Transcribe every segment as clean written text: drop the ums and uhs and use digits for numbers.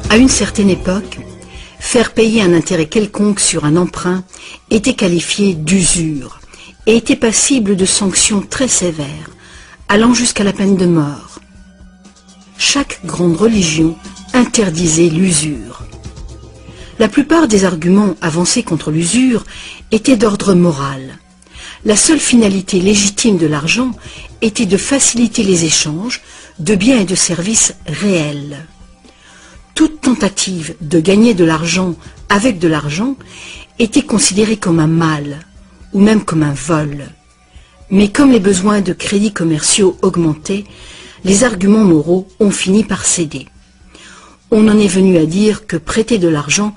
À une certaine époque, faire payer un intérêt quelconque sur un emprunt était qualifié d'usure et était passible de sanctions très sévères, allant jusqu'à la peine de mort. Chaque grande religion interdisait l'usure. La plupart des arguments avancés contre l'usure étaient d'ordre moral. La seule finalité légitime de l'argent était de faciliter les échanges de biens et de services réels. Toute tentative de gagner de l'argent avec de l'argent était considérée comme un mal, ou même comme un vol. Mais comme les besoins de crédits commerciaux augmentaient, les arguments moraux ont fini par céder. On en est venu à dire que prêter de l'argent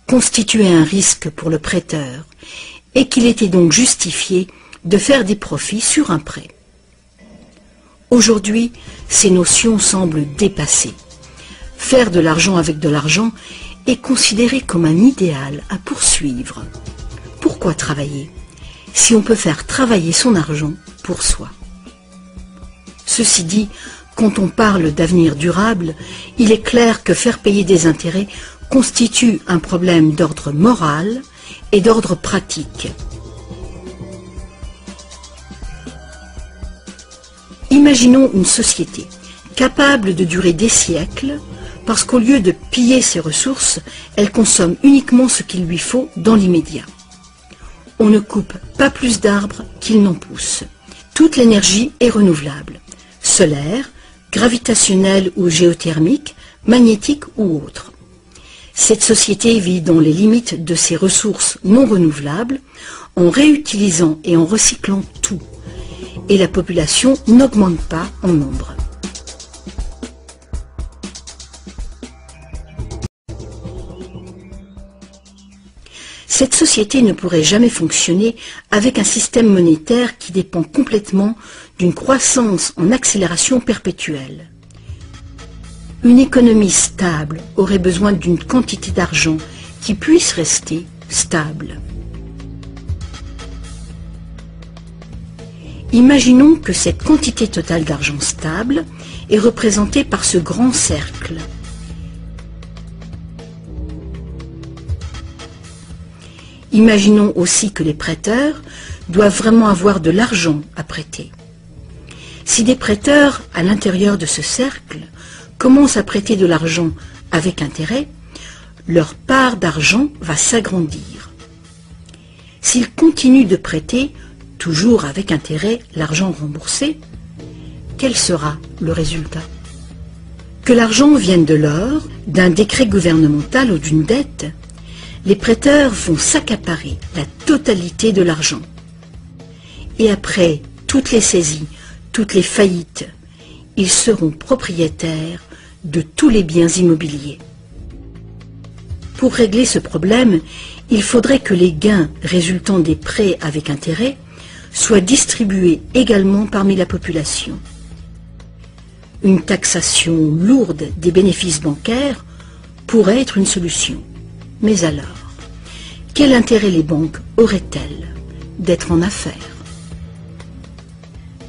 constituait un risque pour le prêteur, et qu'il était donc justifié de faire des profits sur un prêt. Aujourd'hui, ces notions semblent dépassées. Faire de l'argent avec de l'argent est considéré comme un idéal à poursuivre. Pourquoi travailler si on peut faire travailler son argent pour soi? Ceci dit, quand on parle d'avenir durable, il est clair que faire payer des intérêts constitue un problème d'ordre moral et d'ordre pratique. Imaginons une société capable de durer des siècles parce qu'au lieu de piller ses ressources, elle consomme uniquement ce qu'il lui faut dans l'immédiat. On ne coupe pas plus d'arbres qu'il n'en pousse. Toute l'énergie est renouvelable, solaire, gravitationnelle ou géothermique, magnétique ou autre. Cette société vit dans les limites de ses ressources non renouvelables en réutilisant et en recyclant tout. Et la population n'augmente pas en nombre. Cette société ne pourrait jamais fonctionner avec un système monétaire qui dépend complètement d'une croissance en accélération perpétuelle. Une économie stable aurait besoin d'une quantité d'argent qui puisse rester stable. Imaginons que cette quantité totale d'argent stable est représentée par ce grand cercle. Imaginons aussi que les prêteurs doivent vraiment avoir de l'argent à prêter. Si des prêteurs, à l'intérieur de ce cercle, commencent à prêter de l'argent avec intérêt, leur part d'argent va s'agrandir. S'ils continuent de prêter, toujours avec intérêt, l'argent remboursé, quel sera le résultat? Que l'argent vienne de l'or, d'un décret gouvernemental ou d'une dette, les prêteurs vont s'accaparer la totalité de l'argent. Et après toutes les saisies, toutes les faillites, ils seront propriétaires de tous les biens immobiliers. Pour régler ce problème, il faudrait que les gains résultant des prêts avec intérêt soient distribués également parmi la population. Une taxation lourde des bénéfices bancaires pourrait être une solution. Mais alors, quel intérêt les banques auraient-elles d'être en affaires?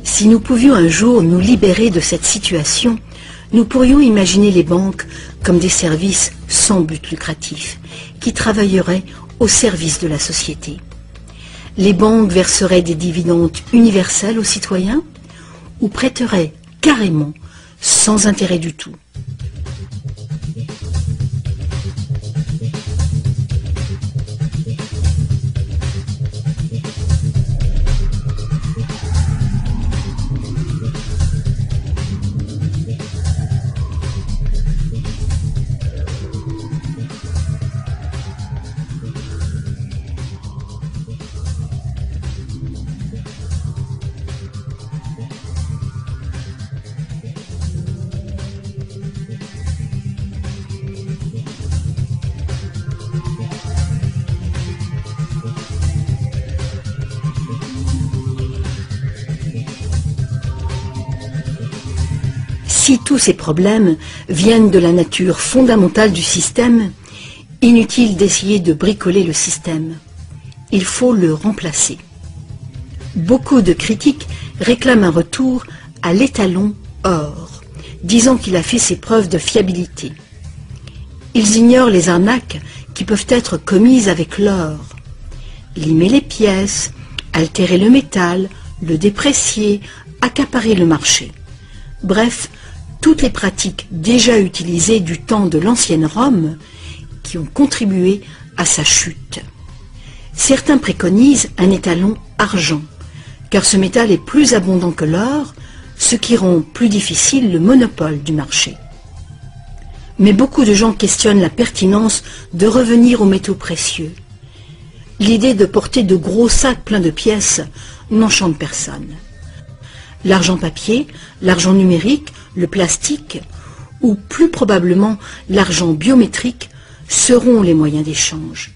Si nous pouvions un jour nous libérer de cette situation, nous pourrions imaginer les banques comme des services sans but lucratif, qui travailleraient au service de la société. Les banques verseraient des dividendes universels aux citoyens ou prêteraient carrément sans intérêt du tout. Si tous ces problèmes viennent de la nature fondamentale du système, inutile d'essayer de bricoler le système. Il faut le remplacer. Beaucoup de critiques réclament un retour à l'étalon or, disant qu'il a fait ses preuves de fiabilité. Ils ignorent les arnaques qui peuvent être commises avec l'or. Limer les pièces, altérer le métal, le déprécier, accaparer le marché. Bref, toutes les pratiques déjà utilisées du temps de l'ancienne Rome qui ont contribué à sa chute. Certains préconisent un étalon argent, car ce métal est plus abondant que l'or, ce qui rend plus difficile le monopole du marché. Mais beaucoup de gens questionnent la pertinence de revenir aux métaux précieux. L'idée de porter de gros sacs pleins de pièces n'enchante personne. L'argent papier, l'argent numérique, le plastique, ou plus probablement l'argent biométrique seront les moyens d'échange.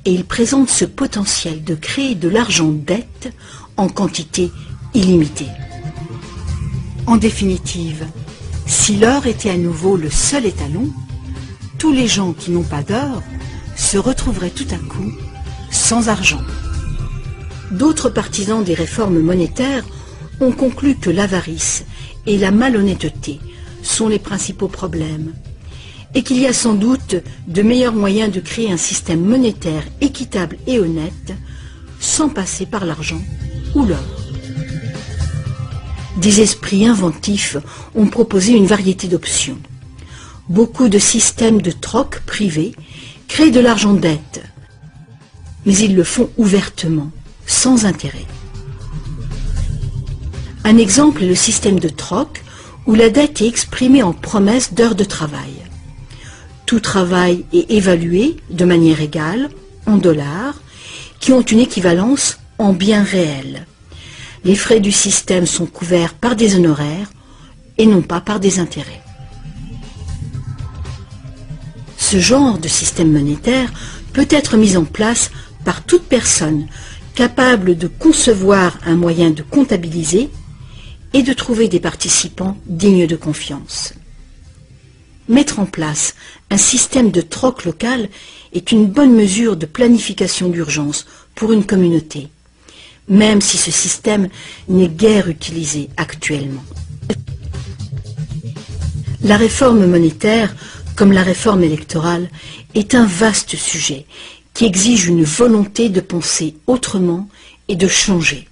Et ils présentent ce potentiel de créer de l'argent dette en quantité illimitée. En définitive, si l'or était à nouveau le seul étalon, tous les gens qui n'ont pas d'or se retrouveraient tout à coup sans argent. D'autres partisans des réformes monétaires ont conclu que l'avarice et la malhonnêteté sont les principaux problèmes et qu'il y a sans doute de meilleurs moyens de créer un système monétaire équitable et honnête sans passer par l'argent ou l'or. Des esprits inventifs ont proposé une variété d'options. Beaucoup de systèmes de troc privés créent de l'argent dette, mais ils le font ouvertement, sans intérêt. Un exemple est le système de troc où la dette est exprimée en promesse d'heures de travail. Tout travail est évalué de manière égale, en dollars, qui ont une équivalence en biens réels. Les frais du système sont couverts par des honoraires et non pas par des intérêts. Ce genre de système monétaire peut être mis en place par toute personne capable de concevoir un moyen de comptabiliser et de trouver des participants dignes de confiance. Mettre en place un système de troc local est une bonne mesure de planification d'urgence pour une communauté, même si ce système n'est guère utilisé actuellement. La réforme monétaire, comme la réforme électorale, est un vaste sujet qui exige une volonté de penser autrement et de changer.